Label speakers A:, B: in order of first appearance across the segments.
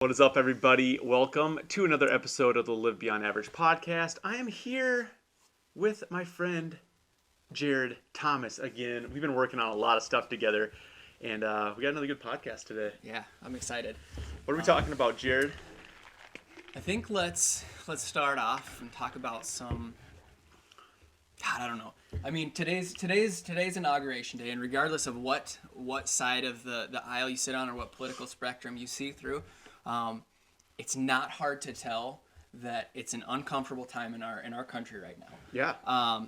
A: What is up, everybody? Welcome to another episode of the Live Beyond Average podcast. I am here with my friend Jared Thomas again. We've been working on a lot of stuff together, and we got another good podcast today.
B: Yeah, I'm excited.
A: What are we talking about, Jared?
B: I think let's start off and talk about some. God, I don't know. I mean, today's inauguration day, and regardless of what side of the aisle you sit on or what political spectrum you see through, it's not hard to tell that it's an uncomfortable time in our country right now.
A: Yeah.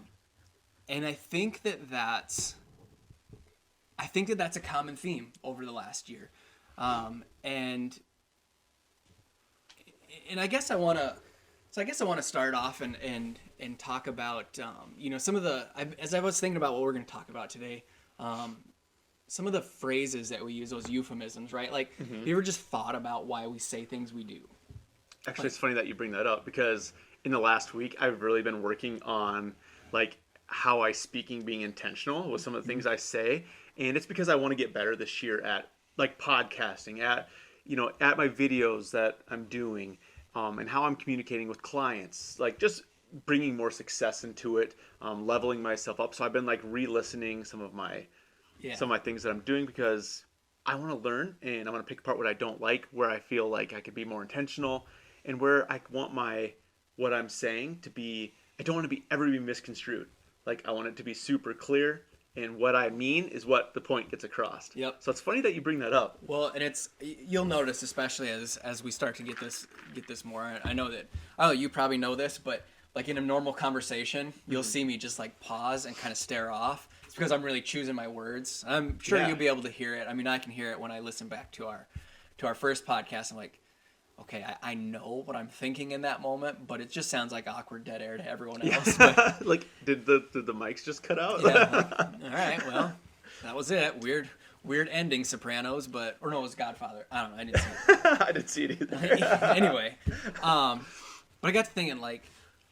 B: And I think that's a common theme over the last year, and I guess I want to start off and talk about some of as I was thinking about what we're going to talk about today, some of the phrases that we use, those euphemisms, right? Like, have you ever just thought about why we say things we do?
A: Actually, it's funny that you bring that up because in the last week, I've really been working on like how I speaking being intentional with some of the things I say, and it's because I want to get better this year at like podcasting, at my videos that I'm doing, and how I'm communicating with clients, like just bringing more success into it, leveling myself up. So I've been like re-listening some of my things that I'm doing because I want to learn and I want to pick apart what I don't like, where I feel like I could be more intentional, and where I want what I'm saying to be. I don't want to ever be misconstrued. Like, I want it to be super clear, and what I mean is what the point gets across.
B: Yep.
A: So it's funny that you bring that up.
B: Well, and you'll notice, especially as we start to get this more. I know that you probably know this, but like in a normal conversation, you'll see me just like pause and kind of stare off. It's because I'm really choosing my words. I'm sure you'll be able to hear it. I mean, I can hear it when I listen back to our first podcast. I'm like, okay, I know what I'm thinking in that moment, but it just sounds like awkward dead air to everyone else. But,
A: like, did the mics just cut out?
B: Yeah. All right. Well, that was it. Weird ending, Sopranos, or no, it was Godfather. I don't know. I didn't see it.
A: I didn't see it either.
B: Anyway, but I got to thinking, like,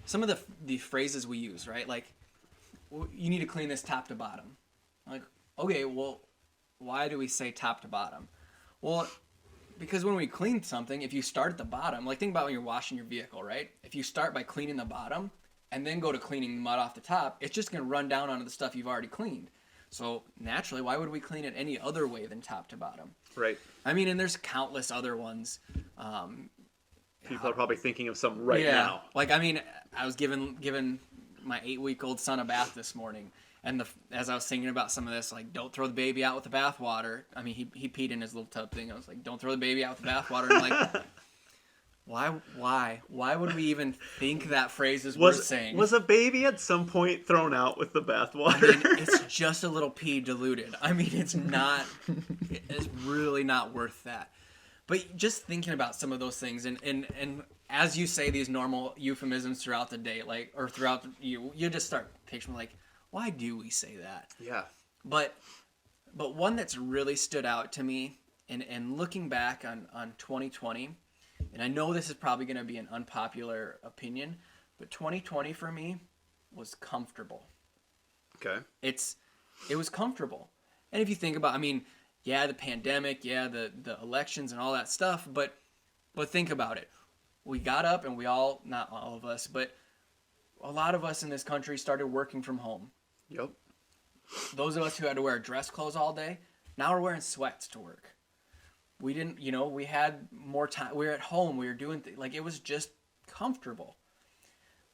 B: some of the phrases we use, right? Like, you need to clean this top to bottom. Like, okay, well, why do we say top to bottom? Well, because when we clean something, if you start at the bottom, like think about when you're washing your vehicle, right? If you start by cleaning the bottom and then go to cleaning the mud off the top, it's just going to run down onto the stuff you've already cleaned. So naturally, why would we clean it any other way than top to bottom?
A: Right.
B: I mean, and there's countless other ones.
A: People are probably thinking of some now.
B: Like, I mean, I was giving my 8-week-old son a bath this morning. And as I was thinking about some of this, like, don't throw the baby out with the bathwater. I mean, he peed in his little tub thing. I was like, don't throw the baby out with the bathwater. And I'm like, why would we even think that phrase is worth saying?
A: Was a baby at some point thrown out with the bathwater?
B: I mean, it's just a little pee diluted. I mean, it's really not worth that. But just thinking about some of those things, and as you say these normal euphemisms throughout the day, like, or throughout you just start picturing like, why do we say that?
A: Yeah.
B: But one that's really stood out to me, and looking back on 2020, and I know this is probably going to be an unpopular opinion, but 2020 for me was comfortable.
A: Okay.
B: It was comfortable. And if you think about, I mean, yeah, the pandemic, yeah, the elections and all that stuff, but think about it. We got up and we all, not all of us, but a lot of us in this country started working from home.
A: Yep.
B: Those of us who had to wear dress clothes all day, now we're wearing sweats to work. We didn't, we had more time. We were at home. We were doing things. Like, it was just comfortable.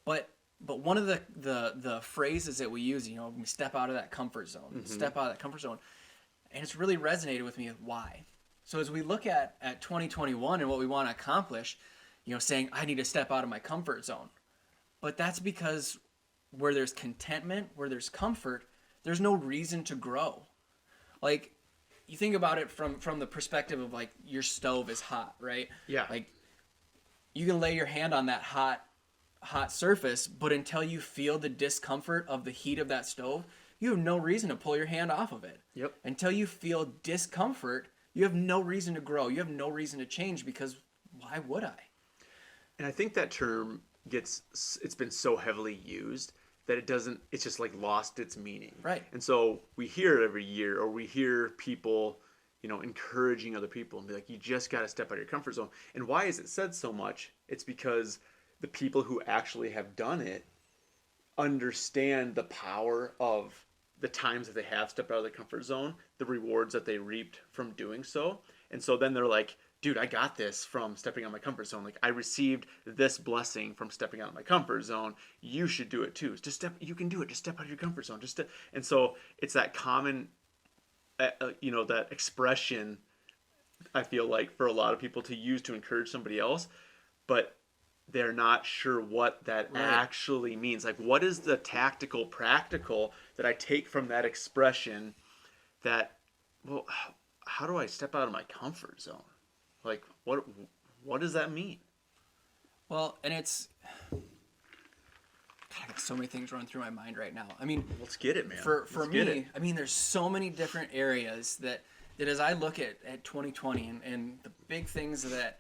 B: But one of the phrases that we use, we step out of that comfort zone. Step out of that comfort zone. And it's really resonated with me of why. So as we look at 2021 and what we want to accomplish, saying, I need to step out of my comfort zone. But that's because where there's contentment, where there's comfort, there's no reason to grow. Like, you think about it from the perspective of, like, your stove is hot, right?
A: Yeah.
B: Like, you can lay your hand on that hot surface, but until you feel the discomfort of the heat of that stove, you have no reason to pull your hand off of it.
A: Yep.
B: Until you feel discomfort, you have no reason to grow. You have no reason to change, because why would I?
A: And I think that term it's been so heavily used that it's just like lost its meaning.
B: Right.
A: And so we hear it every year, or we hear people, encouraging other people and be like, you just got to step out of your comfort zone. And why is it said so much? It's because the people who actually have done it understand the power of the times that they have stepped out of their comfort zone, the rewards that they reaped from doing so. And so then they're like, dude, I got this from stepping out of my comfort zone. Like, I received this blessing from stepping out of my comfort zone. You should do it too. You can do it. Just step out of your comfort zone. And so it's that common, that expression, I feel like, for a lot of people to use to encourage somebody else, but they're not sure what that actually means. Like, what is the tactical, practical that I take from that expression that, well, how do I step out of my comfort zone? Like, what does that mean?
B: Well, and it's... God, I got so many things running through my mind right now. I mean...
A: Let's get it, man.
B: For me, I mean, there's so many different areas that as I look at 2020 and the big things that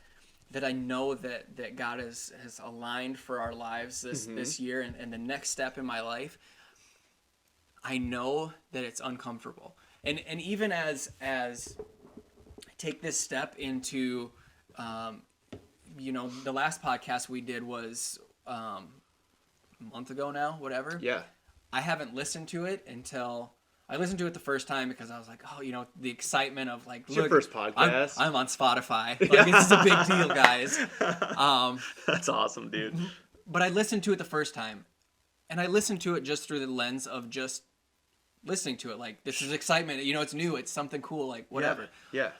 B: I know that God has aligned for our lives this year and the next step in my life, I know that it's uncomfortable. And even as I take this step into, the last podcast we did was a month ago now, whatever.
A: Yeah.
B: I haven't listened to it until... I listened to it the first time because I was like, the excitement of like,
A: it's your first podcast.
B: I'm on Spotify. Like, it's a big deal, guys.
A: That's awesome, dude.
B: But I listened to it the first time, and I listened to it just through the lens of just listening to it. Like, this is excitement. It's new. It's something cool. Like, whatever.
A: Yeah.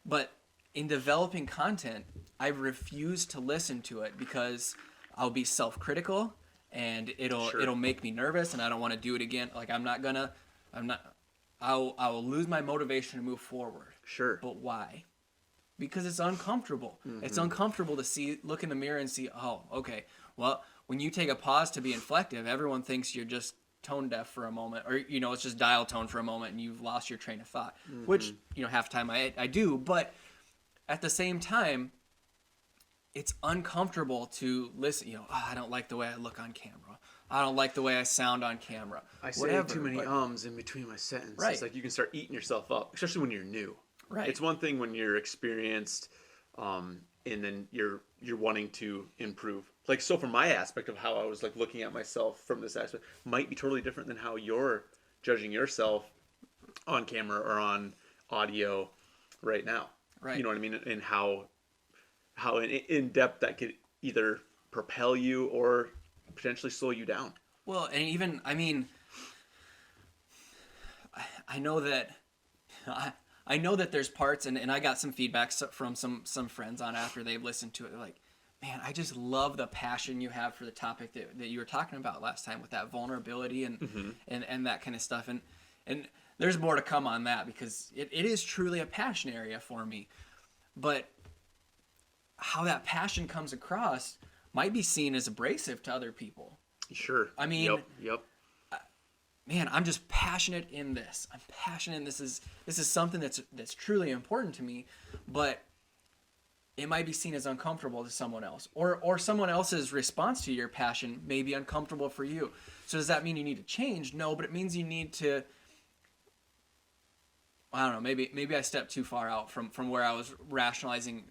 B: But in developing content, I refuse to listen to it because I'll be self-critical, and it'll make me nervous, and I don't want to do it again. Like, I'll lose my motivation to move forward.
A: Sure.
B: But why? Because it's uncomfortable. Mm-hmm. It's uncomfortable to look in the mirror and see, oh, okay. Well, when you take a pause to be inflective, everyone thinks you're just tone deaf for a moment, or, it's just dial tone for a moment and you've lost your train of thought, which, half the time I do. But at the same time, it's uncomfortable to listen. I don't like the way I look on camera. I don't like the way I sound on camera. I
A: say too many ums in between my sentences.
B: Right.
A: It's like you can start eating yourself up, especially when you're new.
B: Right.
A: It's one thing when you're experienced, and then you're wanting to improve. Like, so from my aspect of how I was like looking at myself from this aspect might be totally different than how you're judging yourself on camera or on audio right now.
B: Right.
A: You know what I mean? And how in depth that could either propel you or potentially slow you down.
B: Well, and even, I mean, I know that there's parts, and I got some feedback from some friends on after they've listened to it. They're like, man, I just love the passion you have for the topic that you were talking about last time with that vulnerability and that kind of stuff. And there's more to come on that because it is truly a passion area for me. But how that passion comes across might be seen as abrasive to other people.
A: Sure.
B: I mean,
A: yep.
B: Man, I'm just passionate in this. I'm passionate in this is something that's truly important to me, but it might be seen as uncomfortable to someone else. Or someone else's response to your passion may be uncomfortable for you. So does that mean you need to change? No, but it means you need to, I don't know, maybe I stepped too far out from where I was rationalizing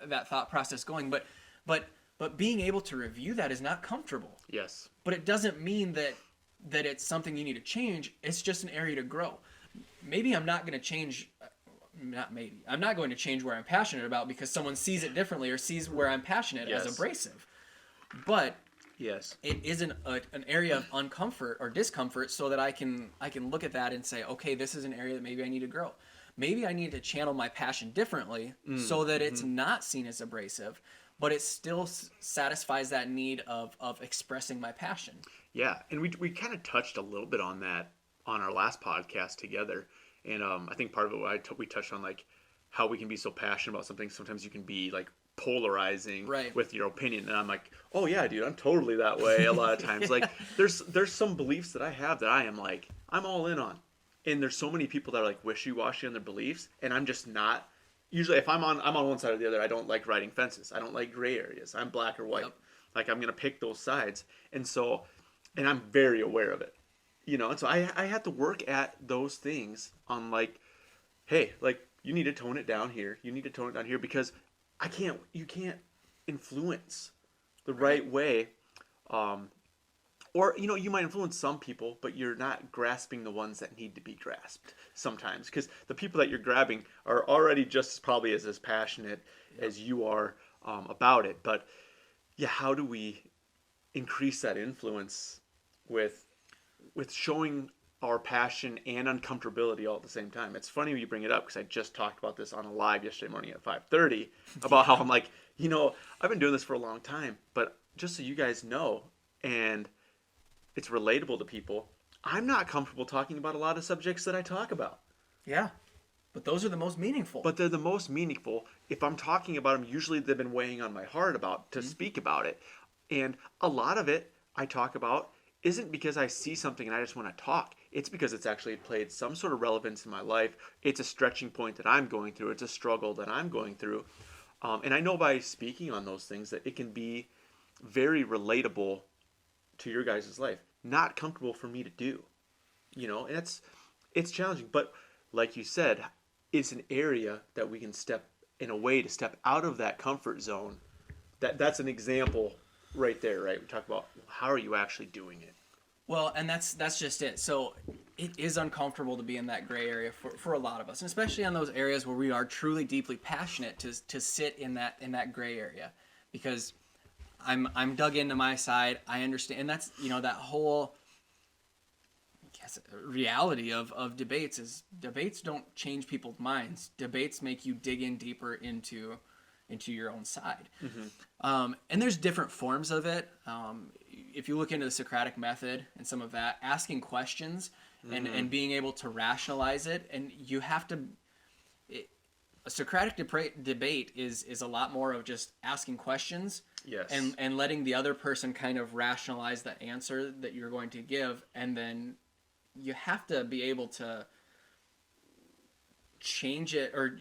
B: that thought process going, but being able to review that is not comfortable.
A: Yes.
B: But it doesn't mean that it's something you need to change. It's just an area to grow. Maybe I'm not going to change. I'm not going to change where I'm passionate about because someone sees it differently or sees where I'm passionate as abrasive. But
A: yes,
B: it is an area of uncomfort or discomfort, so that I can look at that and say, okay, this is an area that maybe I need to grow. Maybe I need to channel my passion differently so that it's not seen as abrasive, but it still satisfies that need of expressing my passion. Yeah,
A: and we kind of touched a little bit on that on our last podcast together, and I think part of it we touched on like how we can be so passionate about something. Sometimes you can be like polarizing with your opinion, and I'm like, oh yeah, dude, I'm totally that way a lot of times. Like there's some beliefs that I have that I am like I'm all in on, and there's so many people that are like wishy-washy on their beliefs, and I'm just not. Usually, if I'm on one side or the other, I don't like riding fences. I don't like gray areas. I'm black or white. Yep. Like I'm gonna pick those sides, and I'm very aware of it, and so I have to work at those things on like, hey, like you need to tone it down here. You need to tone it down here because you can't influence the right way. Or, you might influence some people, but you're not grasping the ones that need to be grasped sometimes. Because the people that you're grabbing are already just probably as passionate as you are about it. But yeah, how do we increase that influence with showing our passion and uncomfortability all at the same time? It's funny when you bring it up because I just talked about this on a live yesterday morning at 5:30 about how I'm like, I've been doing this for a long time, but just so you guys know, and it's relatable to people, I'm not comfortable talking about a lot of subjects that I talk about.
B: Yeah. But those are the most meaningful.
A: But they're the most meaningful. If I'm talking about them, usually they've been weighing on my heart to speak about it. And a lot of it I talk about isn't because I see something and I just want to talk. It's because it's actually played some sort of relevance in my life. It's a stretching point that I'm going through. It's a struggle that I'm going through. And I know by speaking on those things that it can be very relatable to your guys' life. Not comfortable for me to do. And it's challenging. But like you said, it's an area that we can step out of that comfort zone. That's an example right there, right? We talk about how are you actually doing it?
B: Well, and that's just it. So it is uncomfortable to be in that gray area for a lot of us, and especially on those areas where we are truly deeply passionate to sit in that gray area, because I'm dug into my side. I understand, and that's that whole reality of debates is debates don't change people's minds. Debates make you dig in deeper into your own side. And there's different forms of it. If you look into the Socratic method and some of that, asking questions and being able to rationalize it, and you have to. A Socratic debate is a lot more of just asking questions,
A: yes,
B: and letting the other person kind of rationalize the answer that you're going to give, and then you have to be able to change it or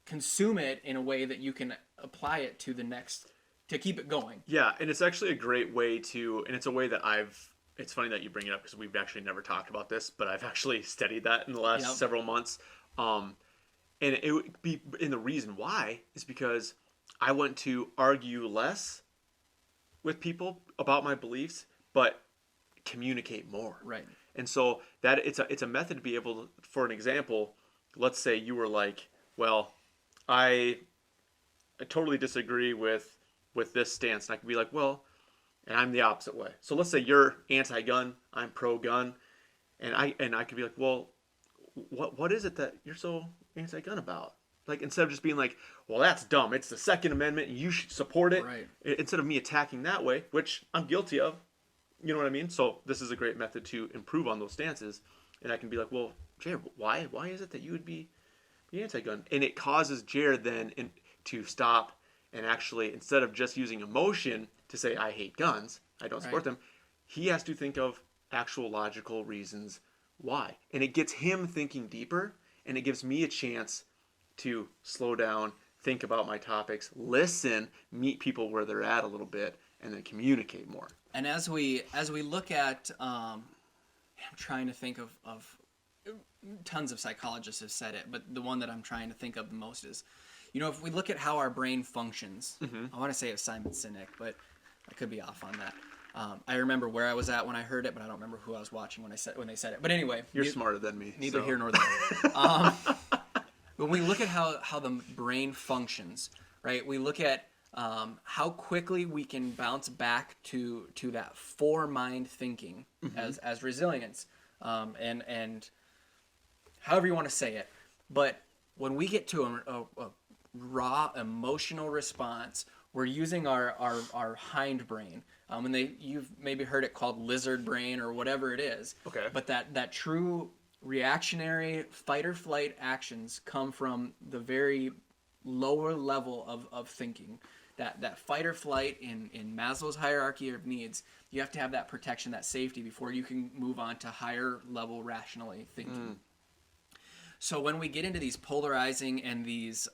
B: consume it in a way that you can apply it to the next, to keep it going.
A: Yeah, and it's actually a great way and it's a way that it's funny that you bring it up because we've actually never talked about this, but I've actually studied that in the last several months. And it would be, and the reason why is because I want to argue less with people about my beliefs, but communicate more.
B: Right.
A: And so that it's a method to be able to, for an example, let's say you were like, well, I totally disagree with this stance, and I could be like, well, and I'm the opposite way. So let's say you're anti-gun, I'm pro-gun, and I could be like, well, what is it that you're so anti-gun about? Like, instead of just being like, well, that's dumb. It's the Second Amendment, and you should support it.
B: Right.
A: Instead of me attacking that way, which I'm guilty of. You know what I mean? So this is a great method to improve on those stances. And I can be like, well, Jared, why is it that you would be anti-gun? And it causes Jared then to stop and actually, instead of just using emotion to say, I hate guns, I don't support them, he has to think of actual logical reasons why. And it gets him thinking deeper, and it gives me a chance to slow down, think about my topics, listen, meet people where they're at a little bit, and then communicate more.
B: And as we look at, I'm trying to think of tons of psychologists have said it, but the one that I'm trying to think of the most is, if we look at how our brain functions, I want to say it's Simon Sinek, but I could be off on that. I remember where I was at when I heard it, but I don't remember who I was watching when they said it. But anyway,
A: you're smarter than me.
B: Neither here nor there. When we look at how the brain functions, right? We look at how quickly we can bounce back to that for-mind thinking as resilience, and however you want to say it. But when we get to a raw emotional response, we're using our hindbrain. And you've maybe heard it called lizard brain or whatever it is. Okay. But that true reactionary fight or flight actions come from the very lower level of thinking. That fight or flight in Maslow's hierarchy of needs, you have to have that protection, that safety before you can move on to higher level rationally thinking. So when we get into these polarizing and these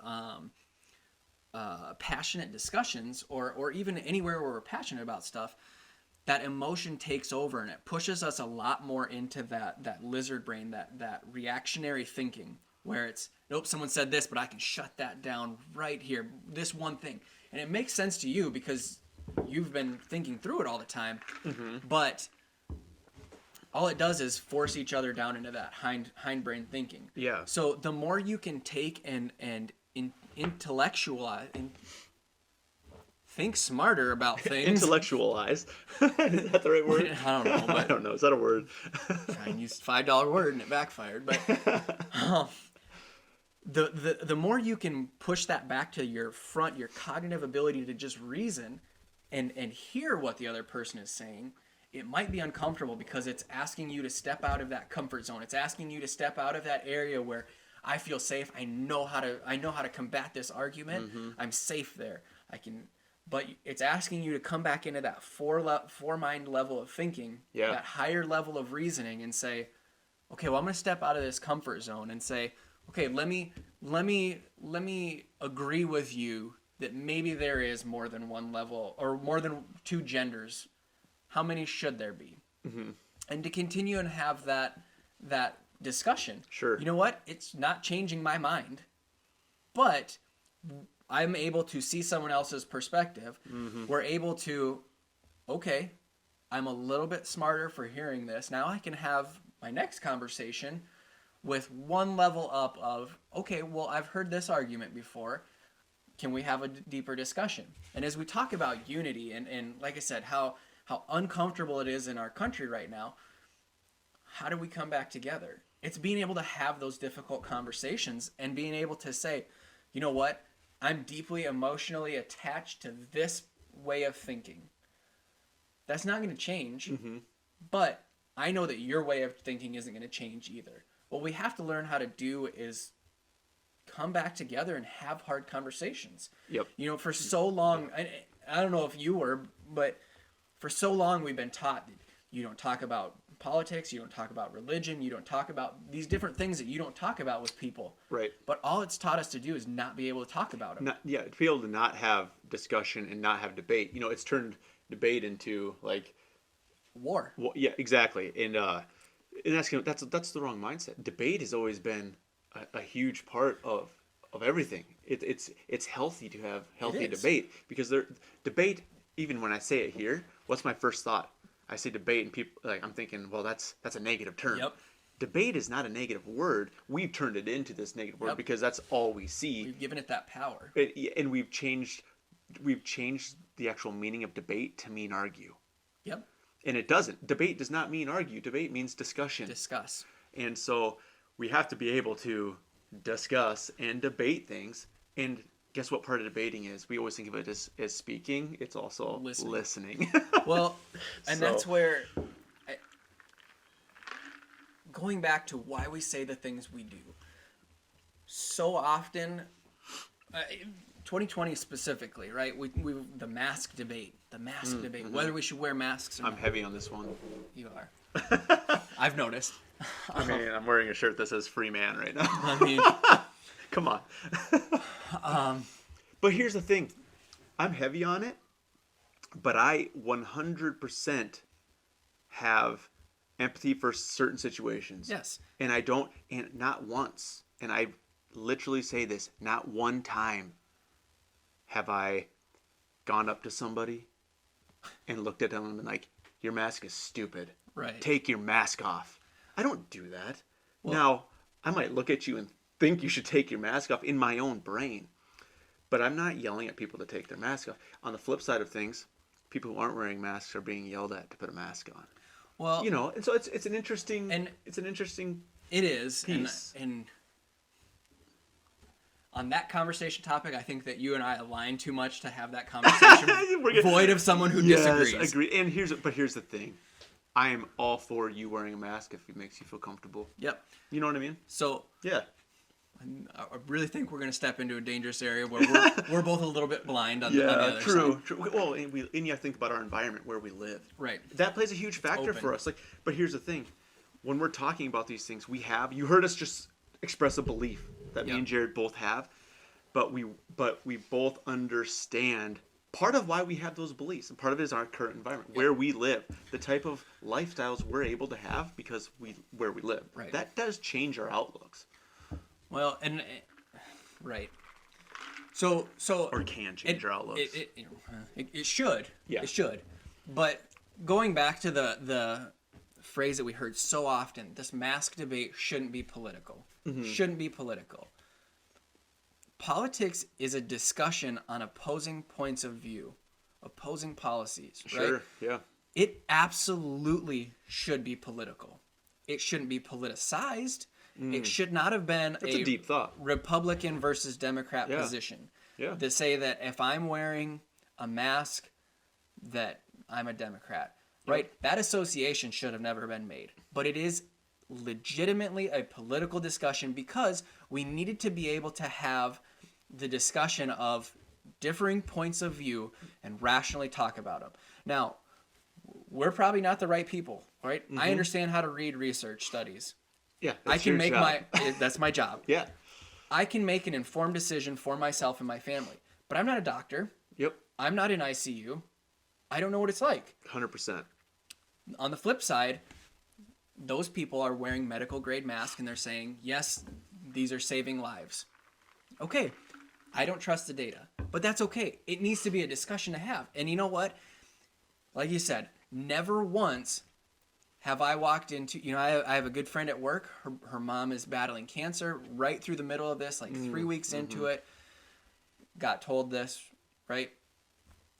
B: passionate discussions, or even anywhere where we're passionate about stuff, that emotion takes over and it pushes us a lot more into that lizard brain, that reactionary thinking, where it's, nope, someone said this, but I can shut that down right here. This one thing. And it makes sense to you because you've been thinking through it all the time. But all it does is force each other down into that hindbrain thinking.
A: Yeah.
B: So the more you can take and intellectualize and think smarter about things.
A: Intellectualize. Is that the right word?
B: I don't know. But
A: I don't know. Is that a word?
B: I used $5 word and it backfired. But the more you can push that back to your cognitive ability to just reason and hear what the other person is saying, it might be uncomfortable because it's asking you to step out of that comfort zone. It's asking you to step out of that area where I feel safe. I know how to combat this argument. I'm safe there. But it's asking you to come back into that four mind level of thinking, that higher level of reasoning, and say, okay, well, I'm going to step out of this comfort zone and say, okay, let me agree with you that maybe there is more than one level or more than two genders. How many should there be? And to continue and have that discussion.
A: Sure.
B: You know what? It's not changing my mind, but I'm able to see someone else's perspective. We're able to, okay, I'm a little bit smarter for hearing this. Now I can have my next conversation with one level up of, okay, well, I've heard this argument before. Can we have a deeper discussion? And as we talk about unity and like I said, how uncomfortable it is in our country right now, how do we come back together? It's being able to have those difficult conversations and being able to say, you know what? I'm deeply emotionally attached to this way of thinking. That's not going to change, but I know that your way of thinking isn't going to change either. What we have to learn how to do is come back together and have hard conversations.
A: Yep.
B: You know, for so long, I don't know if you were, but for so long we've been taught that you don't talk about politics, you don't talk about religion, you don't talk about these different things that you don't talk about with people.
A: Right.
B: But all it's taught us to do is not be able to talk about them.
A: To be able to not have discussion and not have debate. You know, it's turned debate into like
B: war.
A: Well, yeah, exactly. And that's the wrong mindset. Debate has always been a huge part of everything. It's healthy to have healthy debate because debate. Even when I say it here, what's my first thought? I say debate, and people I'm thinking, well, that's a negative term.
B: Yep.
A: Debate is not a negative word. We've turned it into this negative word because that's all we see.
B: We've given it that power,
A: and we've changed the actual meaning of debate to mean argue.
B: Yep.
A: And it doesn't. Debate does not mean argue. Debate means discussion.
B: Discuss.
A: And so we have to be able to discuss and debate things. And guess what part of debating is? We always think of it as speaking. It's also listening.
B: Well, and that's where, going back to why we say the things we do. So often, 2020 specifically, right? We the mask debate, whether we should wear masks or
A: I'm
B: not.
A: heavy on this one.
B: You are. I've noticed.
A: I mean, I'm wearing a shirt that says "Free Man" right now.
B: I mean,
A: come on. But here's the thing, I'm heavy on it, but I 100% have empathy for certain situations.
B: yes.
A: And I don't, and not once, and I literally say this, not one time have I gone up to somebody and looked at them and been like, your mask is stupid.
B: Right.
A: Take your mask off. I don't do that.
B: Well,
A: now, I might look at you and think you should take your mask off in my own brain, but I'm not yelling at people to take their mask off. On the flip side of things, people who aren't wearing masks are being yelled at to put a mask on.
B: Well,
A: You know, and so it's an interesting
B: it is
A: piece.
B: And on that conversation topic, I think that you and I align too much to have that conversation void of someone who disagrees.
A: Yes, agree. And here's the thing. I am all for you wearing a mask if it makes you feel comfortable.
B: Yep.
A: You know what I mean?
B: So
A: Yeah.
B: I really think we're going to step into a dangerous area where we're both a little bit blind on the other
A: true,
B: side.
A: true. Well, and you have to think about our environment where we live.
B: Right.
A: That plays a huge factor for us. But here's the thing. When we're talking about these things, you heard us just express a belief that me and Jared both have, but we both understand part of why we have those beliefs, and part of it is our current environment, where we live, the type of lifestyles we're able to have because where we live.
B: Right.
A: That does change our outlooks.
B: Well, and right. So
A: Or can change our outlooks.
B: It should.
A: Yeah.
B: It should. But going back to the phrase that we heard so often, this mask debate shouldn't be political. Shouldn't be political. Politics is a discussion on opposing points of view, opposing policies, right?
A: Sure, yeah.
B: It absolutely should be political. It shouldn't be politicized. It should not have been
A: That's a deep thought.
B: Republican versus Democrat
A: Yeah.
B: position.
A: Yeah.
B: To say that if I'm wearing a mask, that I'm a Democrat, right? That association should have never been made. But it is legitimately a political discussion because we needed to be able to have the discussion of differing points of view and rationally talk about them. Now, we're probably not the right people, right? I understand how to read research studies.
A: Yeah,
B: I
A: that's
B: can
A: your
B: make
A: job.
B: that's my job.
A: Yeah.
B: I can make an informed decision for myself and my family. But I'm not a doctor.
A: Yep.
B: I'm not in ICU. I don't know what it's like.
A: 100%.
B: On the flip side, those people are wearing medical grade masks and they're saying, yes, these are saving lives. Okay, I don't trust the data, but that's okay. It needs to be a discussion to have. And you know what? Like you said, never once have I walked into, I have a good friend at work. Her mom is battling cancer right through the middle of this, like 3 weeks into it. Got told this, right?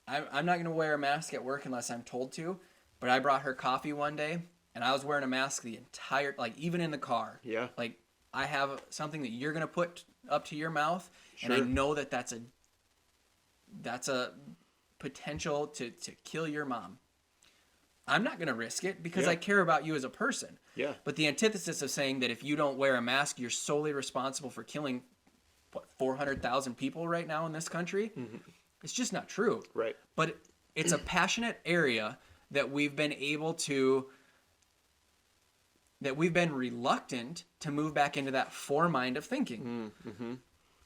B: I'm not going to wear a mask at work unless I'm told to, but I brought her coffee one day and I was wearing a mask the entire, like even in the car.
A: Yeah.
B: Like I have something that you're going to put up to your mouth and I
A: Sure.
B: know that that's a potential to kill your mom. I'm not going to risk it because
A: Yeah.
B: I care about you as a person.
A: Yeah.
B: But the antithesis of saying that if you don't wear a mask, you're solely responsible for killing, 400,000 people right now in this country? It's just not true.
A: Right.
B: But it's a passionate area that we've been reluctant to move back into that foremind of thinking.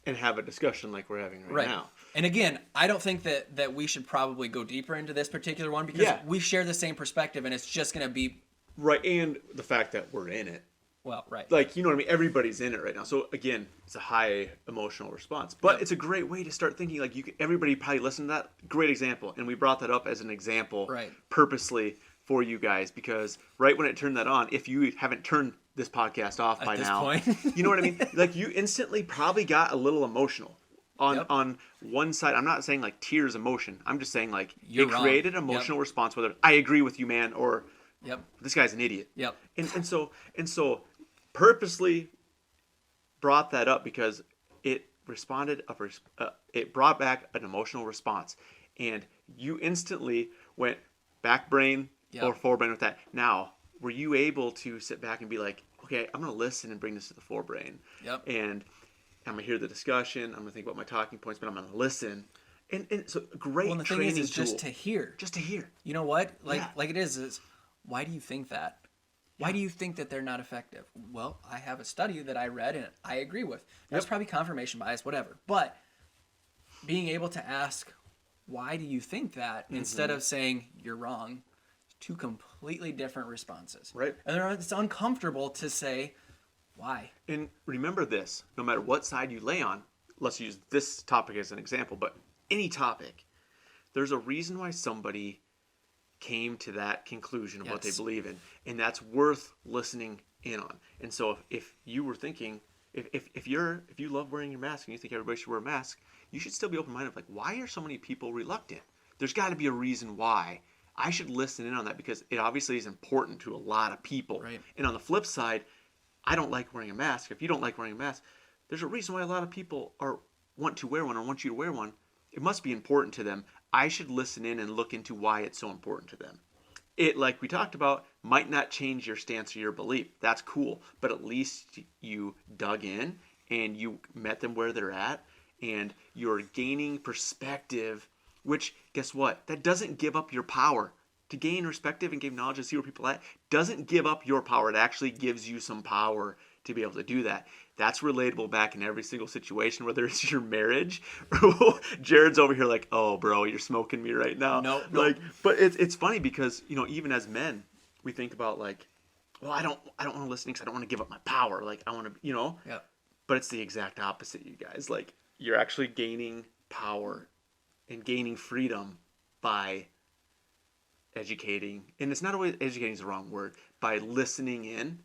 A: And have a discussion like we're having right now.
B: And again, I don't think that we should probably go deeper into this particular one because
A: Yeah.
B: we share the same perspective and it's just going to be,
A: Right. And the fact that we're in it.
B: well, right.
A: Like, you know what I mean? Everybody's in it right now. So again, it's a high emotional response. But
B: Yep.
A: it's a great way to start thinking. Like, everybody probably listened to that. Great example. And we brought that up as an example
B: Right.
A: purposely for you guys because right when it turned that on, if you haven't turned this podcast off by
B: this
A: now,
B: point.
A: you know what I mean? Like, you instantly probably got a little emotional.
B: Yep.
A: On one side, I'm not saying like tears emotion. I'm just saying like
B: You're
A: it
B: wrong.
A: created an emotional response, whether I agree with you, man, or
B: Yep.
A: this guy's an idiot.
B: Yep.
A: And so purposely brought that up because it it brought back an emotional response, and you instantly went back brain
B: Yep.
A: or forebrain with that. Now, were you able to sit back and be like, okay, I'm gonna listen and bring this to the forebrain,
B: Yep.
A: and I'm gonna hear the discussion. I'm gonna think about my talking points, but I'm gonna listen. And so great.
B: Well, the thing
A: training
B: is just
A: tool.
B: to hear.
A: Just to hear.
B: You know what?
A: Yeah.
B: Like it is why do you think that? Why do you think that they're not effective? Well, I have a study that I read and I agree with. That's
A: Yep.
B: probably confirmation bias, whatever. But being able to ask, why do you think that? Instead of saying you're wrong, two completely different responses.
A: Right.
B: And it's uncomfortable to say, why?
A: And remember this, no matter what side you lay on, let's use this topic as an example, but any topic, there's a reason why somebody came to that conclusion of what they
B: Yes.
A: believe in, and that's worth listening in on. And so if you were thinking, if you love wearing your mask and you think everybody should wear a mask, you should still be open-minded of like, why are so many people reluctant? There's got to be a reason why. I should listen in on that because it obviously is important to a lot of people.
B: Right.
A: And on the flip side, I don't like wearing a mask. If you don't like wearing a mask, there's a reason why a lot of people want to wear one or want you to wear one. It must be important to them. I should listen in and look into why it's so important to them. It, like we talked about, might not change your stance or your belief. That's cool. But at least you dug in and you met them where they're at and you're gaining perspective, which, guess what? That doesn't give up your power. To gain perspective and gain knowledge and see where people are at doesn't give up your power. It actually gives you some power to be able to do that. That's relatable back in every single situation, whether it's your marriage or Jared's over here like, oh, bro, you're smoking me right now.
B: No.
A: Like, but it's funny because, even as men, we think about like, well, I don't want to listen because I don't want to give up my power. Like, I want to,
B: Yeah.
A: But it's the exact opposite, you guys. Like, you're actually gaining power and gaining freedom by educating. And it's not always educating is the wrong word, by listening in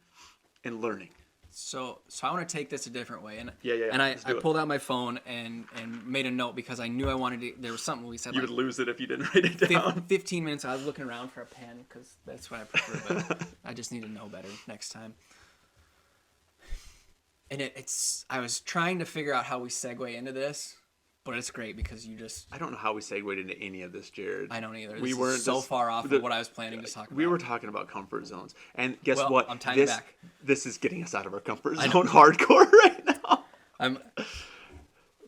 A: and learning.
B: So I want to take this a different way, and
A: Yeah.
B: and I
A: Let's do it.
B: pulled out my phone and made a note because I knew I wanted to. There was something we said.
A: You
B: like
A: would lose it if you didn't write it down.
B: 15 minutes. I was looking around for a pen because that's what I prefer, but I just need to know better next time. And I was trying to figure out how we segue into this, but it's great because you just.
A: I don't know how we segued into any of this, Jared.
B: I don't either.
A: We
B: This
A: weren't
B: is so
A: just-
B: far off of what I was planning to talk about.
A: We were talking about comfort zones. And guess
B: Well,
A: what?
B: I'm tying it back.
A: This is getting us out of our comfort zone hardcore right now.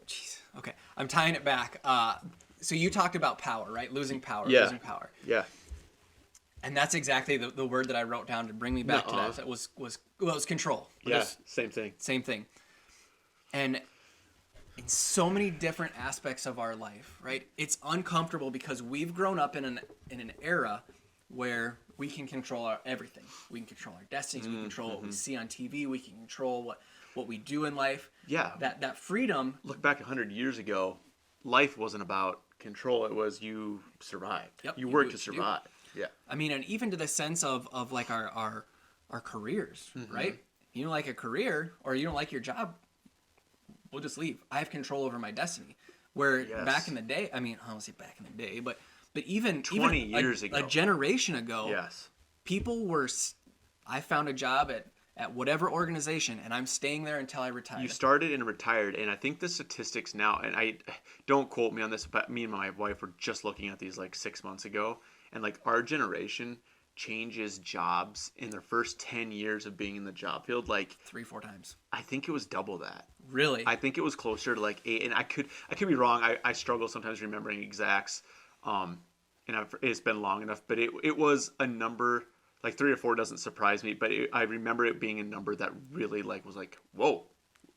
B: Jeez. Okay. I'm tying it back. So you talked about power, right? Losing power.
A: Yeah.
B: Losing power.
A: Yeah.
B: And that's exactly the word that I wrote down to bring me back to that. That was control.
A: Yeah.
B: Just
A: Same thing.
B: same thing. And in so many different aspects of our life, right? It's uncomfortable because we've grown up in an era where we can control everything. We can control our destinies. We can control what we see on TV. We can control what we do in life.
A: Yeah.
B: That freedom.
A: Look back 100 years ago, life wasn't about control. It was you survived.
B: Yep,
A: You
B: you
A: worked
B: do
A: to
B: what you do.
A: survive. Yeah.
B: I mean, and even to the sense of like our careers, right? You don't like a career or you don't like your job, we'll just leave. I have control over my destiny. Where
A: Yes.
B: back in the day, I mean, I don't say back in the day, but even
A: 20
B: even
A: years ago.
B: a generation ago,
A: Yes.
B: people were. I found a job at whatever organization, and I'm staying there until I retire.
A: You started and retired, and I think the statistics now, and I don't quote me on this, but me and my wife were just looking at these like 6 months ago, and like our generation changes jobs in their first 10 years of being in the job field. Like
B: 3-4 times.
A: I think it was double that.
B: Really?
A: I think it was closer to like 8, and I could be wrong. I struggle sometimes remembering exacts, and it's been long enough, but it was a number. Like 3 or 4 doesn't surprise me, but I remember it being a number that really like was like, whoa,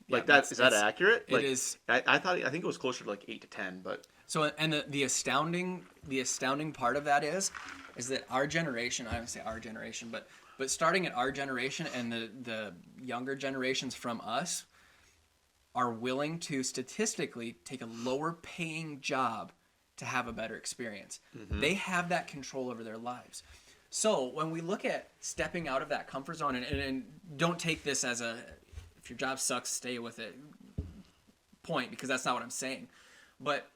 A: like
B: Yeah,
A: is that accurate?
B: It
A: Like,
B: is.
A: I think it was closer to like 8 to 10, but
B: So, and the astounding part of that is that our generation, I don't say our generation, but starting at our generation and the younger generations from us are willing to statistically take a lower paying job to have a better experience. They have that control over their lives. So when we look at stepping out of that comfort zone, and don't take this as if your job sucks, stay with it point, because that's not what I'm saying. But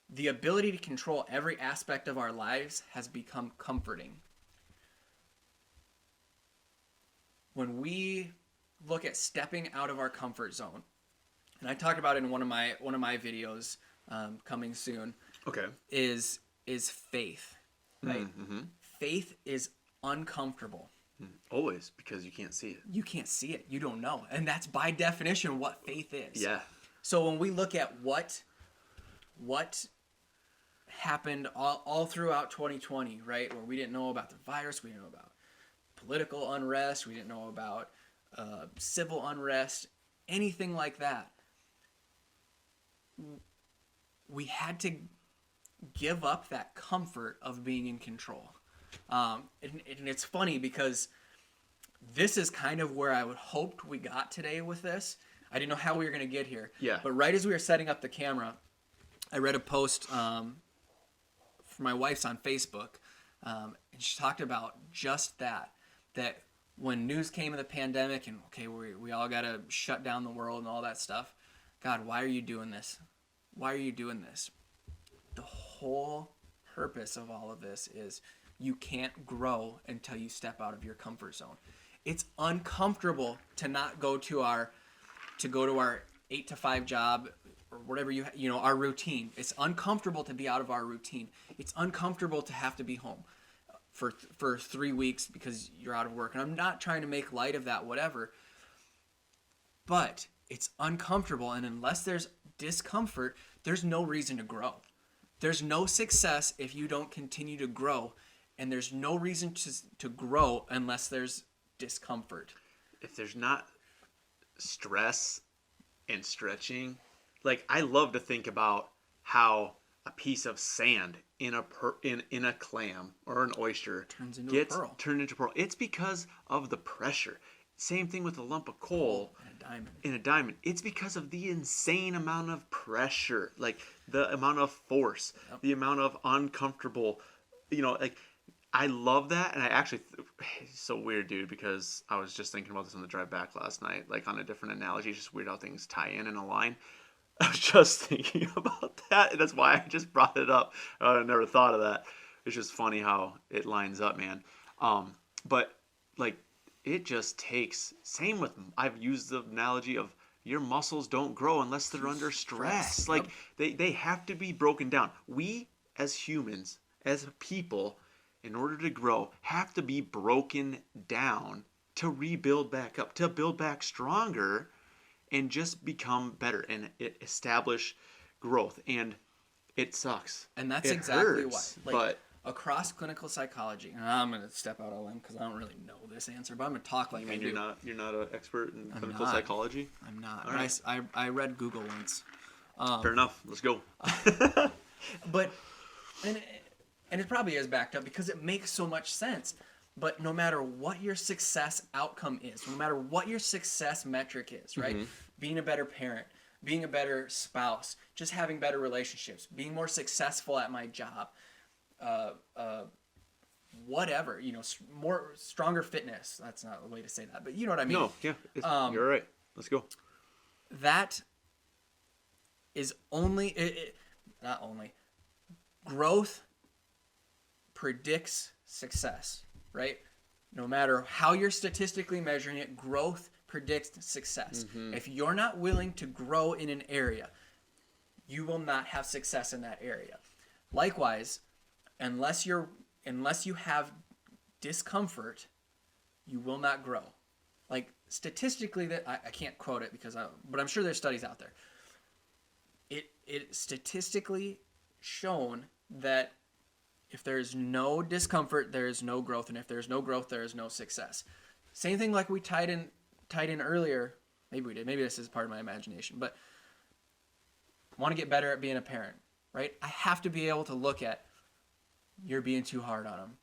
B: the ability to control every aspect of our lives has become comforting. When we look at stepping out of our comfort zone, and I talked about it in one of my videos coming soon,
A: okay.
B: is faith, right?
A: Mm-hmm.
B: Faith is uncomfortable.
A: Always, because you can't see it.
B: You can't see it. You don't know. And that's by definition what faith is.
A: Yeah.
B: So when we look at what happened all throughout 2020, right, where we didn't know about the virus, we didn't know about political unrest, we didn't know about civil unrest, anything like that, we had to give up that comfort of being in control. And it's funny because this is kind of where I would hoped we got today with this. I didn't know how we were going to get here.
A: Yeah.
B: But right as we were setting up the camera, I read a post for my wife's on Facebook, and she talked about just that when news came of the pandemic and, okay, we all got to shut down the world and all that stuff, God, why are you doing this? Why are you doing this? The whole purpose of all of this is you can't grow until you step out of your comfort zone. It's uncomfortable to not go to our 8 to 5 job or whatever our routine. It's uncomfortable to be out of our routine. It's uncomfortable to have to be home for 3 weeks because you're out of work. And I'm not trying to make light of that, whatever. But it's uncomfortable, and unless there's discomfort, there's no reason to grow. There's no success if you don't continue to grow, and there's no reason to grow unless there's discomfort.
A: If there's not stress and stretching, like I love to think about how a piece of sand in a clam or an oyster
B: Turns into
A: gets
B: a pearl.
A: turned into pearl. It's because of the pressure. Same thing with a lump of coal
B: And a diamond.
A: in a diamond. It's because of the insane amount of pressure, like the amount of force,
B: Yep.
A: the amount of uncomfortable, like I love that. And I actually, it's so weird, dude, because I was just thinking about this on the drive back last night, like on a different analogy. It's just weird how things tie in a line. I was just thinking about that, and that's why I just brought it up. I never thought of that. It's just funny how it lines up, man. But like, it just takes. Same with. I've used the analogy of your muscles don't grow unless they're under stress. Like they have to be broken down. We as humans, as people, in order to grow, have to be broken down to rebuild back up, to build back stronger and just become better and establish growth. And it sucks.
B: And that's
A: it
B: exactly
A: hurts,
B: why. Like, across clinical psychology, and I'm going to step out on a limb because I don't really know this answer, but I'm going to talk like
A: you mean
B: I do.
A: you're not an expert in clinical
B: not.
A: psychology?
B: I'm not.
A: All right.
B: I read Google once.
A: Fair enough. Let's go.
B: But, and it probably is backed up because it makes so much sense. But no matter what your success outcome is, no matter what your success metric is, right? Being a better parent, being a better spouse, just having better relationships, being more successful at my job, whatever, more stronger fitness. That's not a way to say that, but you know what I mean.
A: No, yeah, you're right. Let's go.
B: That is not only growth predicts success, right? No matter how you're statistically measuring it, growth predicts success. If you're not willing to grow in an area, you will not have success in that area. Likewise, unless you have discomfort, you will not grow. Like statistically, that I can't quote it but I'm sure there's studies out there. It statistically shown that if there's no discomfort, there is no growth, and if there's no growth, there is no success. Same thing like we tied in earlier. Maybe we did. Maybe this is part of my imagination, but I want to get better at being a parent, right? I have to be able to look at, you're being too hard on them.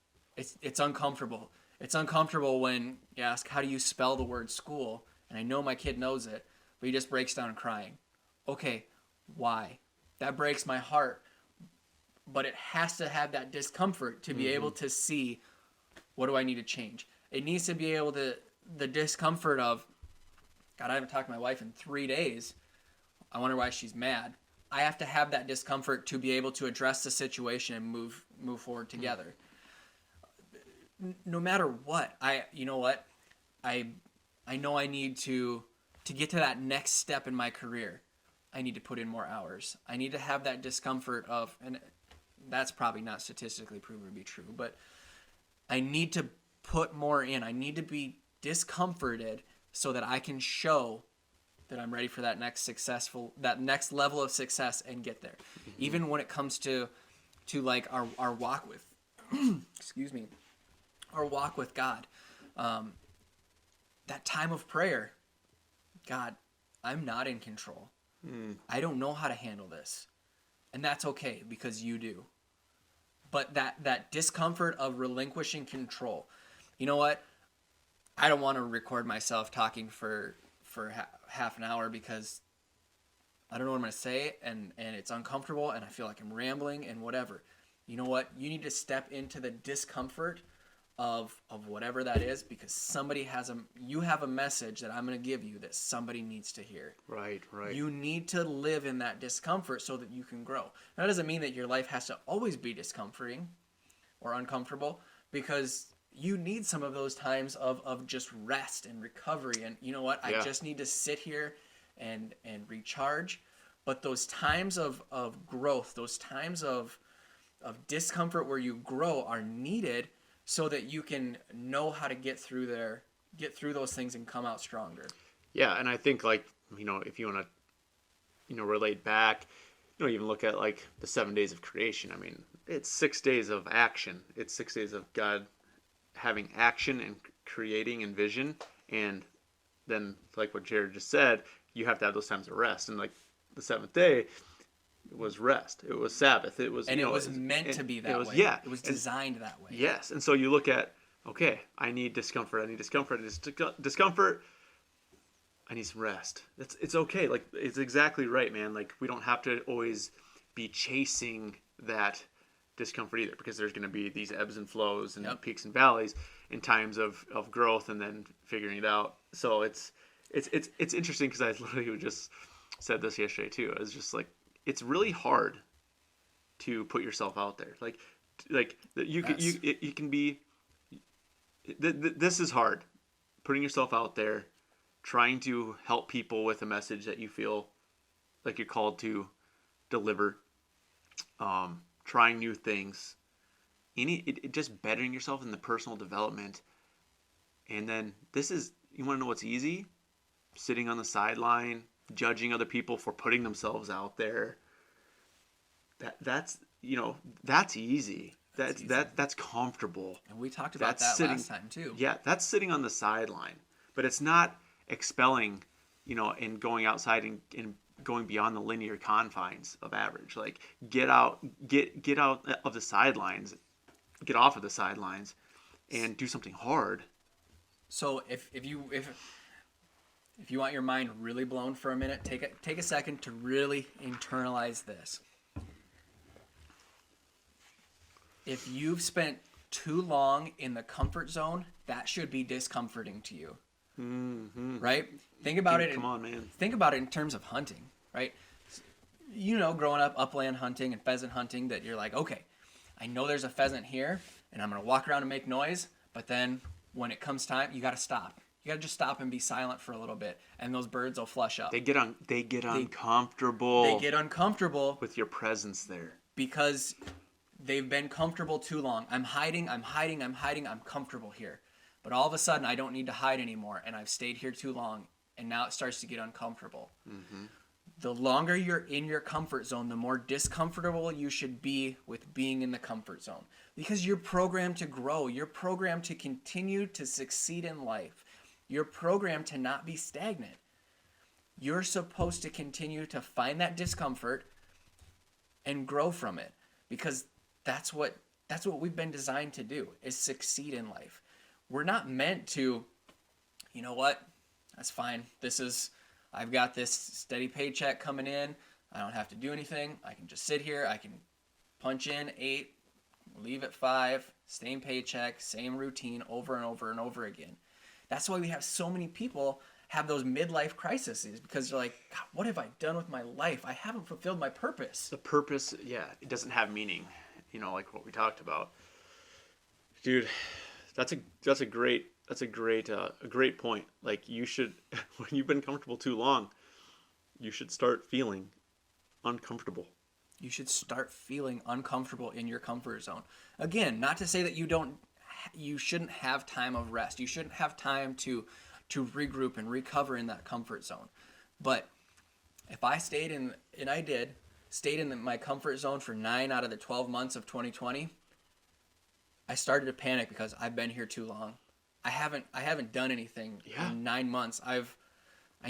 B: It's uncomfortable. It's uncomfortable when you ask, how do you spell the word school? And I know my kid knows it, but he just breaks down crying. Okay, why? That breaks my heart. But it has to have that discomfort to be able to see, what do I need to change? It needs to be able to, the discomfort of, God, I haven't talked to my wife in 3 days. I wonder why she's mad. I have to have that discomfort to be able to address the situation and move forward together. No matter what, you know what? I know I need to get to that next step in my career. I need to put in more hours. I need to have that discomfort of, and that's probably not statistically proven to be true, but I need to put more in. I need to be discomforted so that I can show that I'm ready for that next level of success and get there. Even when it comes to like our walk with, excuse me, our walk with God, that time of prayer, God, I'm not in control. I don't know how to handle this. And that's okay because you do. But that discomfort of relinquishing control. You know what? I don't want to record myself talking for half an hour because I don't know what I'm going to say and it's uncomfortable and I feel like I'm rambling and whatever. You know what? You need to step into the discomfort of whatever that is because you have a message that I'm going to give you that somebody needs to hear.
A: Right.
B: You need to live in that discomfort so that you can grow. That doesn't mean that your life has to always be discomforting or uncomfortable because you need some of those times of just rest and recovery. And you know what? I just need to sit here and recharge. But those times of growth, those times of discomfort where you grow are needed so that you can know how to get through those things and come out stronger.
A: Yeah, and I think if you want to, relate back, even look at like the 7 days of creation. I mean, it's 6 days of action. It's 6 days of God having action and creating and vision. And then like what Jared just said, you have to have those times of rest. And like the seventh day, it was rest. It was Sabbath. It was
B: it was meant to be that way.
A: Yeah.
B: It was designed that way.
A: Yes. And so you look at okay, I need discomfort. I need discomfort. I need discomfort. I need some rest. It's okay. Like it's exactly right, man. Like we don't have to always be chasing that discomfort either, because there's going to be these ebbs and flows and
B: Yep.
A: peaks and valleys in times of growth and then figuring it out. So it's interesting because I literally just said this yesterday too. I was just like, it's really hard to put yourself out there. Like you can
B: Yes.
A: you can be. This is hard, putting yourself out there, trying to help people with a message that you feel like you're called to deliver, trying new things, just bettering yourself in the personal development. And then you want to know what's easy? Sitting on the sideline, judging other people for putting themselves out there. That's easy.
B: That's easy.
A: That's comfortable.
B: And we talked about
A: That's
B: that last time too.
A: Yeah, that's sitting on the sideline, but it's not expelling, and going outside and going beyond the linear confines of average. Like get out of the sidelines, get off of the sidelines, and do something hard.
B: So if you want your mind really blown for a minute, take a second to really internalize this. If you've spent too long in the comfort zone, that should be discomforting to you.
A: Mm-hmm.
B: Right? Think about it.
A: Come on, man.
B: Think about it in terms of hunting, right? Growing up upland hunting and pheasant hunting, that you're like, okay, I know there's a pheasant here, and I'm gonna walk around and make noise, but then when it comes time, you gotta stop. You gotta just stop and be silent for a little bit, and those birds will flush up.
A: They get uncomfortable.
B: They get uncomfortable
A: with your presence there.
B: because they've been comfortable too long. I'm hiding, I'm comfortable here. But all of a sudden, I don't need to hide anymore, and I've stayed here too long, and now it starts to get uncomfortable.
A: Mm-hmm.
B: The longer you're in your comfort zone, the more discomfortable you should be with being in the comfort zone. Because you're programmed to grow. You're programmed to continue to succeed in life. You're programmed to not be stagnant. You're supposed to continue to find that discomfort and grow from it. Because that's what we've been designed to do, is succeed in life. We're not meant to, you know what, that's fine. I've got this steady paycheck coming in. I don't have to do anything. I can just sit here. I can punch in 8, leave at 5, same paycheck, same routine over and over and over again. That's why we have so many people have those midlife crises, because they're like, God, what have I done with my life? I haven't fulfilled my purpose.
A: The purpose, yeah, it doesn't have meaning, like what we talked about. Dude, that's a great point. Like you should, when you've been comfortable too long, you should start feeling uncomfortable.
B: You should start feeling uncomfortable in your comfort zone. Again, not to say that you shouldn't have time of rest. You shouldn't have time to regroup and recover in that comfort zone. But if I stayed in my comfort zone for 9 out of the 12 months of 2020, I started to panic because I've been here too long. I haven't done anything in 9 months. I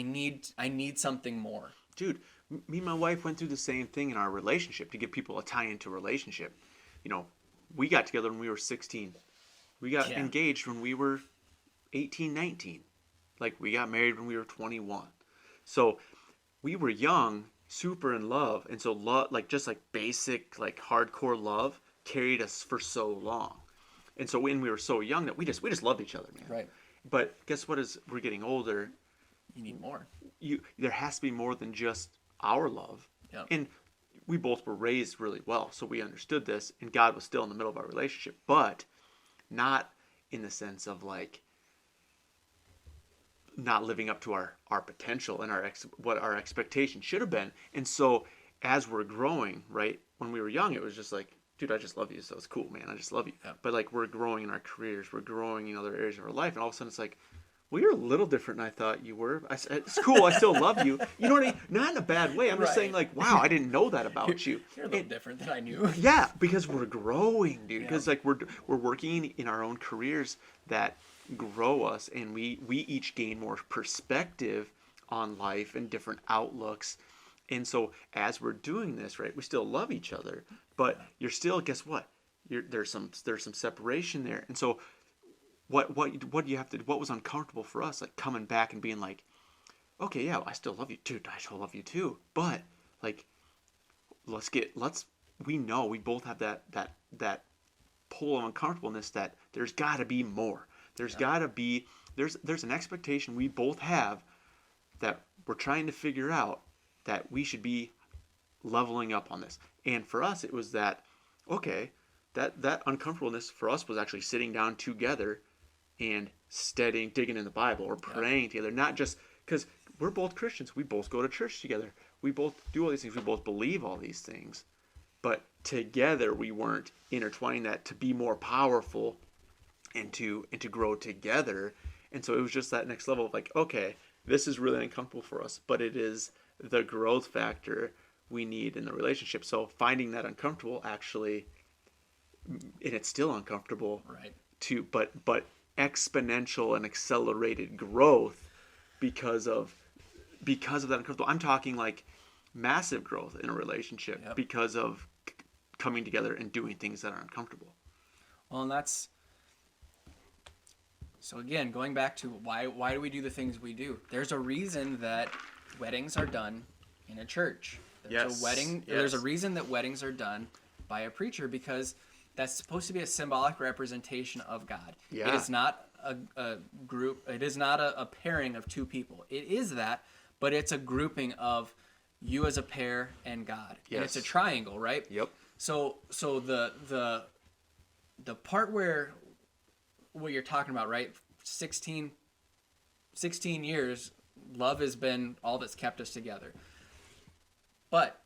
B: need something more.
A: Dude, me and my wife went through the same thing in our relationship, to give people a tie into a relationship. We got together when we were 16. We got engaged when we were 18, 19. Like we got married when we were 21. So we were young, super in love, and so love, like just like basic, like hardcore love, carried us for so long. And so when we were so young that we just loved each other, man.
B: Right.
A: But guess what? As we're getting older,
B: you need more.
A: There has to be more than just our love.
B: Yep.
A: And we both were raised really well, so we understood this, and God was still in the middle of our relationship, but not in the sense of like not living up to our potential and what our expectation should have been. And so as we're growing, right, when we were young, it was just like, dude, I just love you, so it's cool, man, I just love you.
B: Yeah.
A: But like we're growing in our careers, we're growing in other areas of our life, and all of a sudden it's like, well, you're a little different than I thought you were. It's cool, I still love you. You know what I mean? Not in a bad way. I'm just saying like, wow, I didn't know that about you.
B: You're a little different than I knew.
A: Yeah, because we're growing, dude. Because like we're working in our own careers that grow us, and we each gain more perspective on life and different outlooks. And so as we're doing this, right, we still love each other, but you're still, guess what? There's some separation there. And so what do you have to, what was uncomfortable for us, like coming back and being like, okay, yeah, I still love you too. I still love you too. But like, we know we both have that pull of uncomfortableness that there's got to be more. There's got to be, there's an expectation we both have that we're trying to figure out that we should be leveling up on this. And for us, it was that, okay, that uncomfortableness for us was actually sitting down together and studying, digging in the Bible or praying together, not just because we're both Christians. We both go to church together. We both do all these things. We both believe all these things. But together we weren't intertwining that to be more powerful and to grow together. And so it was just that next level of like, okay, this is really uncomfortable for us, but it is the growth factor we need in the relationship. So finding that uncomfortable actually, and it's still uncomfortable,
B: Right.
A: but exponential and accelerated growth because of that uncomfortable. I'm talking like massive growth in a relationship because of coming together and doing things that are uncomfortable.
B: Well, and that's, so again, going back to why do we do the things we do? There's a reason that weddings are done in a church. There's a reason that weddings are done by a preacher, because that's supposed to be a symbolic representation of God.
A: Yeah.
B: It is not a group. It is not a pairing of two people. It is that, but it's a grouping of you as a pair and God.
A: Yes.
B: And it's a triangle, right?
A: Yep.
B: So the part where what you're talking about, right? 16 years, love has been all that's kept us together. But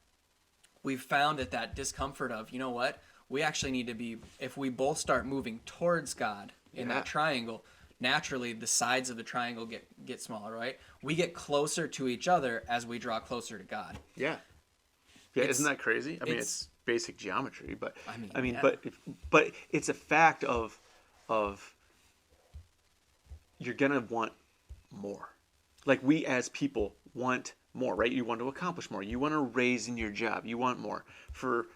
B: we've found that discomfort of, you know what? We actually need to be, if we both start moving towards God in that triangle, naturally the sides of the triangle get smaller, right? We get closer to each other as we draw closer to God.
A: Yeah. Yeah, isn't that crazy? I mean, it's basic geometry, but but it's a fact of you're gonna want more. Like, we as people want more, right? You want to accomplish more. You want to raise in your job. You want more. For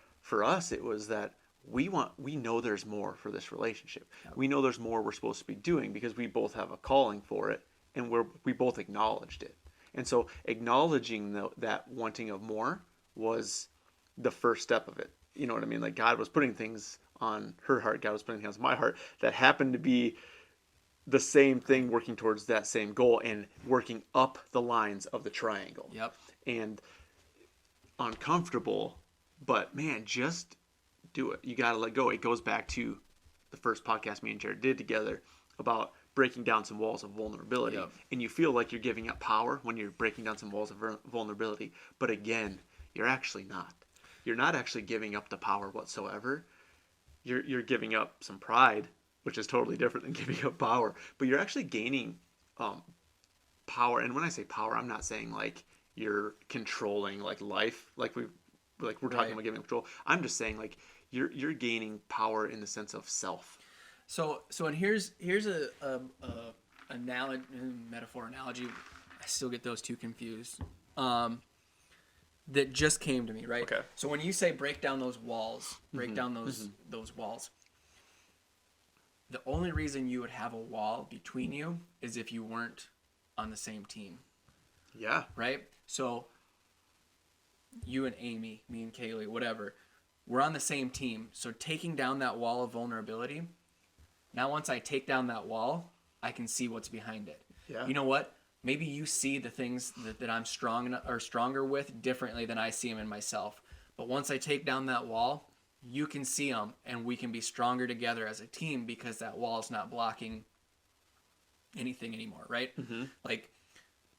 A: us, it was that we know there's more for this relationship. Yep. We know there's more we're supposed to be doing because we both have a calling for it, and we both acknowledged it. And so acknowledging that wanting of more was the first step of it. You know what I mean? Like, God was putting things on her heart. God was putting things on my heart that happened to be the same thing, working towards that same goal and working up the lines of the triangle.
B: Yep.
A: And uncomfortable, but man, just do it. You got to let go. It goes back to the first podcast me and Jared did together about breaking down some walls of vulnerability.
B: Yep.
A: And you feel like you're giving up power when you're breaking down some walls of vulnerability. But again, you're actually not. You're not actually giving up the power whatsoever. You're giving up some pride, which is totally different than giving up power. But you're actually gaining power. And when I say power, I'm not saying like you're controlling like life, like we're talking about giving up control. I'm just saying like you're gaining power in the sense of self.
B: So and here's a analogy, metaphor analogy. I still get those two confused. That just came to me, right?
A: Okay.
B: So when you say break down those walls, break down those walls. The only reason you would have a wall between you is if you weren't on the same team.
A: Yeah.
B: Right? So you and Amy, me and Kaylee, whatever, we're on the same team. So taking down that wall of vulnerability, now once I take down that wall, I can see what's behind it.
A: Yeah.
B: You know what? Maybe you see the things that I'm stronger with differently than I see them in myself. But once I take down that wall, you can see them, and we can be stronger together as a team because that wall is not blocking anything anymore, right? Mm-hmm. Like,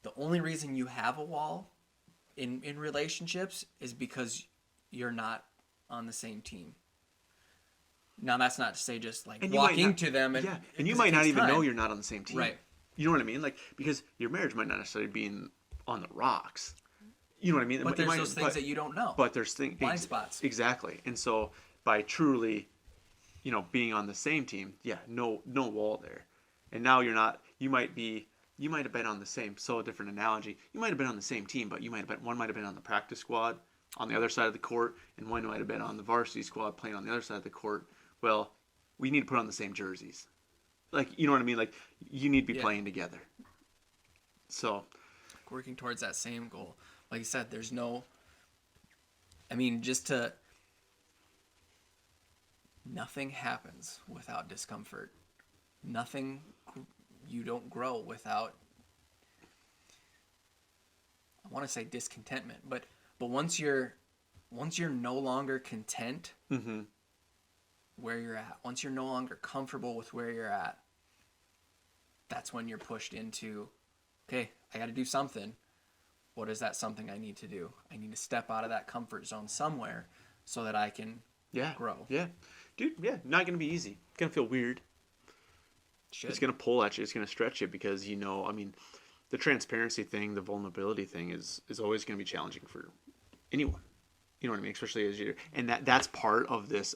B: the only reason you have a wall in relationships is because you're not on the same team. Now, that's not to say just like walking to them.
A: And you might not even know you're not on the same team.
B: Right.
A: You know what I mean? Like, because your marriage might not necessarily be on the rocks. You know what I mean?
B: But there's those things that you don't know.
A: But there's things,
B: blind spots.
A: Exactly. And so by truly, being on the same team, no wall there. And now you're not. You might have been on the same. So a different analogy. You might have been on the same team, but one might have been on the practice squad on the other side of the court, and one might have been on the varsity squad playing on the other side of the court. Well, we need to put on the same jerseys. like, you know what I mean? Like, you need to be
B: Yeah.
A: playing together. So,
B: Working towards that same goal. Like you said, there's no, I mean, nothing happens without discomfort. Nothing, you don't grow without, I want to say discontentment, but once you're no longer content
A: mm-hmm.
B: where you're at, once you're no longer comfortable with where you're at, that's when you're pushed into, okay, I got to do something. What is that something I need to do? I need to step out of that comfort zone somewhere so that I can grow.
A: Yeah. Dude, yeah, not going to be easy. It's going to feel weird. It's going to pull at you. It's going to stretch you because, you know, I mean, the transparency thing, the vulnerability thing is always going to be challenging for anyone. You know what I mean? Especially as you're, and that's part of this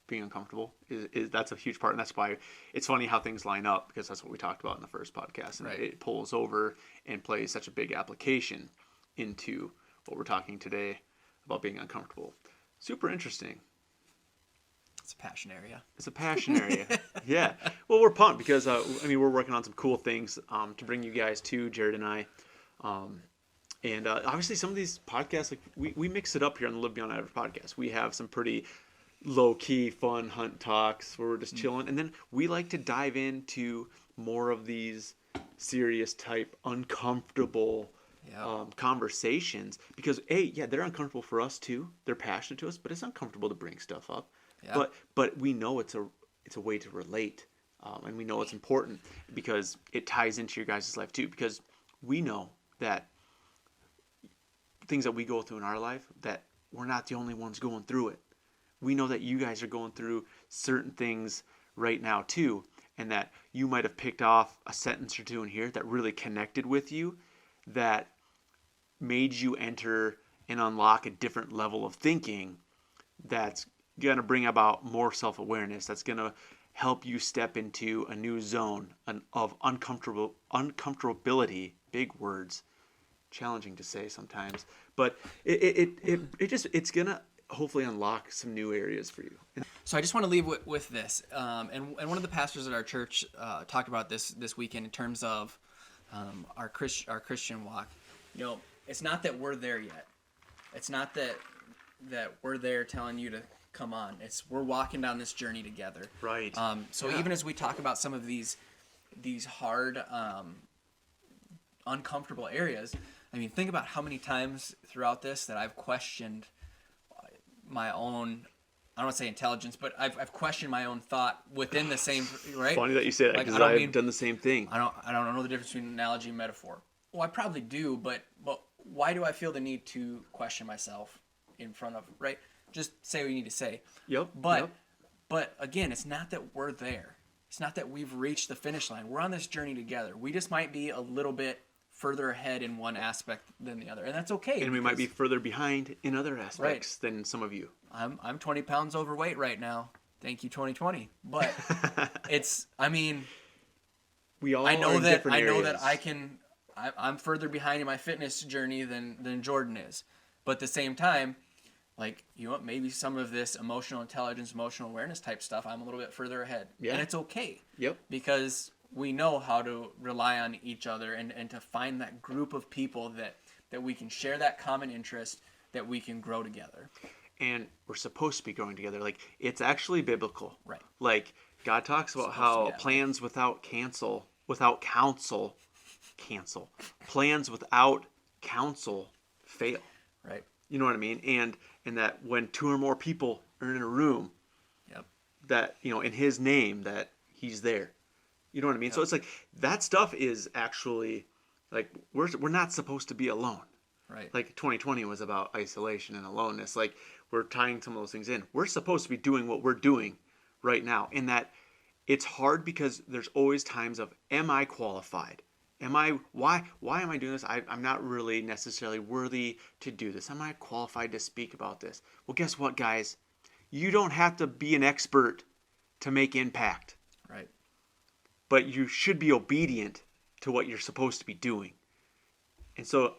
A: being uncomfortable is that's a huge part. And that's why it's funny how things line up, because that's what we talked about in the first podcast. And
B: right.
A: It pulls over and plays such a big application into what we're talking today about being uncomfortable. Super interesting.
B: It's a passion area.
A: It's a passion area. Yeah. Well, we're pumped because, I mean, we're working on some cool things to bring you guys to, Jared and I. And obviously some of these podcasts, like we mix it up here on the Live Beyond Average podcast. We have some pretty low-key, fun hunt talks where we're just chilling. And then we like to dive into more of these serious type, uncomfortable conversations. Because, yeah, they're uncomfortable for us too. They're passionate to us, but it's uncomfortable to bring stuff up. Yeah. But we know it's a way to relate, and we know it's important because it ties into your guys' life too. Because we know that things that we go through in our life, that we're not the only ones going through it. We know that you guys are going through certain things right now too, and that you might have picked off a sentence or two in here that really connected with you, that made you enter and unlock a different level of thinking that's going to bring about more self-awareness, that's going to help you step into a new zone of uncomfortability, big words, challenging to say sometimes, but it's going to hopefully unlock some new areas for you.
B: So I just want to leave with this, and one of the pastors at our church talked about this weekend in terms of our Christian walk. You know, it's not that we're there yet. It's not that we're there telling you to come on. It's we're walking down this journey together.
A: Right.
B: So even as we talk about some of these hard, uncomfortable areas, I mean, think about how many times throughout this that I've questioned my own, I don't want to say intelligence, but I've questioned my own thought within the same, right?
A: Funny that you say that, because I've done the same thing.
B: I don't know the difference between analogy and metaphor. Well, I probably do, but why do I feel the need to question myself in front of, right? Just say what you need to say.
A: Yep.
B: But again, it's not that we're there. It's not that we've reached the finish line. We're on this journey together. We just might be a little bit further ahead in one aspect than the other, and that's okay.
A: And we might be further behind in other aspects than some of you.
B: I'm 20 pounds overweight right now. Thank you, 2020. But it's, I mean,
A: we all
B: I know
A: are in
B: that
A: different
B: I know
A: areas.
B: that I'm further behind in my fitness journey than Jordan is. But at the same time, like, you know what, maybe some of this emotional intelligence, emotional awareness type stuff, I'm a little bit further ahead. Yeah. And it's okay.
A: Yep.
B: Because we know how to rely on each other and to find that group of people that we can share that common interest, that we can grow together.
A: And we're supposed to be growing together. Like, it's actually biblical.
B: Right.
A: Like, God talks about how plans without counsel, plans without counsel fail.
B: Right.
A: You know what I mean? And that when two or more people are in a room, that, you know, in his name, that he's there. You know what I mean? So it's like, that stuff is actually, like, we're not supposed to be alone.
B: Right.
A: Like, 2020 was about isolation and aloneness. Like, we're tying some of those things in. We're supposed to be doing what we're doing right now. And that it's hard because there's always times of, am I qualified? Why am I doing this? I'm not really necessarily worthy to do this. Am I qualified to speak about this? Well, guess what, guys? You don't have to be an expert to make impact.
B: Right.
A: But you should be obedient to what you're supposed to be doing. And so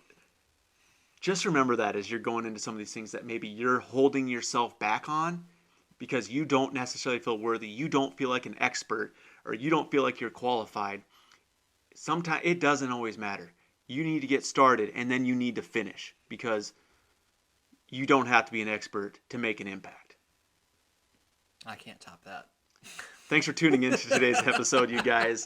A: just remember that as you're going into some of these things that maybe you're holding yourself back on because you don't necessarily feel worthy. You don't feel like an expert, or you don't feel like you're qualified, sometimes it doesn't always matter. You need to get started and then you need to finish, because you don't have to be an expert to make an impact.
B: I can't top that.
A: Thanks for tuning in to today's episode, you guys.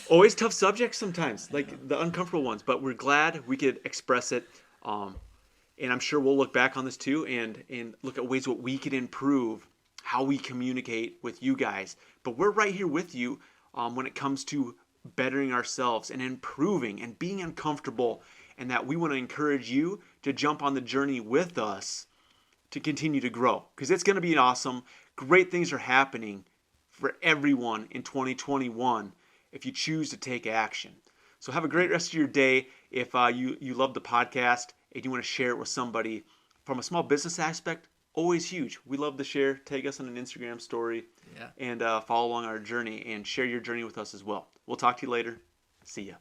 A: Always tough subjects sometimes, like the uncomfortable ones, but we're glad we could express it. And I'm sure we'll look back on this too and look at ways what we could improve how we communicate with you guys. But we're right here with you when it comes to bettering ourselves and improving and being uncomfortable, and that we want to encourage you to jump on the journey with us to continue to grow, because it's going to be awesome. Great things are happening for everyone in 2021 if you choose to take action. So have a great rest of your day. If you love the podcast and you want to share it with somebody from a small business aspect, always huge. We love to share. Tag us on an Instagram story and follow along our journey and share your journey with us as well. We'll talk to you later. See ya.